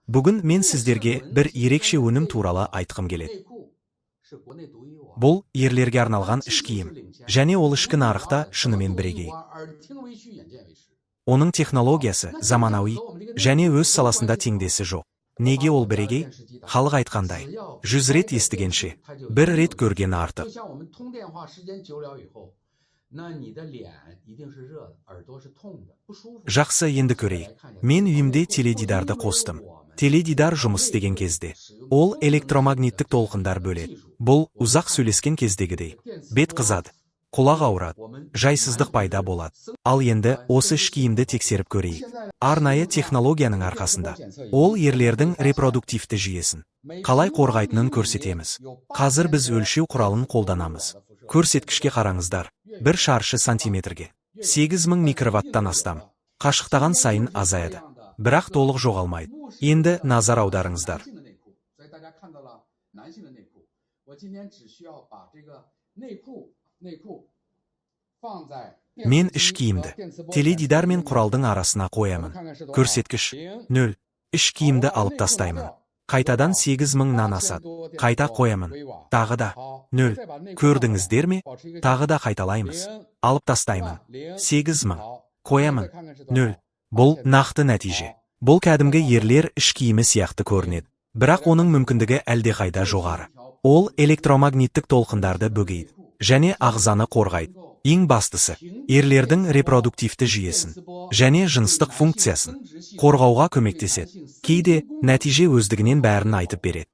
Бүгін мен сіздерге бір ерекше өнім туралы айтқым келеді. Бұл ерлерге арналған іш киім, және ол ішкі нарықта шынымен бірегей. Оның технологиясы заманауи, және өз саласында теңдесі жоқ. Неге ол бірегей? Халық айтқандай, 100 рет естігенше, 1 рет көргені артық. Жақсы, енді көрейік. Мен үйімде теледидарды қостым. Теледидар жұмыс істеген кезде, ол электромагниттік толқындар бөледі. Бұл ұзақ сөйлескен кездегідей. Бет қызады, құлақ ауырады, жайсыздық пайда болады. Ал енді осы іш киімді тексеріп көрейік. Арнайы технологияның арқасында ол ерлердің репродуктивті жүйесін қалай қорғайтынын көрсетеміз. Қазір біз өлшеу құралын қолданамыз. Көрсеткішке қараңыздар. 1 шаршы сантиметрге 8000 микроваттан астам. Қашықтаған сайын азаяды, бірақ толық жоғалмайды. Енді назар аударыңыздар. Мен іш киімді теледидар мен құралдың арасына қоямын. Көрсеткіш 0. Іш киімді алып тастаймын. Қайтадан 8000-нан асады. Қайта қоямын. Тағы да 0. Көрдіңіздер ме? Тағы да қайталаймыз. Алып тастаймын. 8000. Қоямын. 0. Бұл нақты нәтиже. Бұл кәдімгі ерлер іш киімі сияқты көрінеді. Бірақ оның мүмкіндігі әлдеқайда жоғары. Ол электромагниттік толқындарды бөгейді және ағзаны қорғайды. Ең бастысы, ерлердің репродуктивті жүйесін және жыныстық функциясын қорғауға көмектеседі. Кейде нәтиже өздігінен бәрін айтып береді.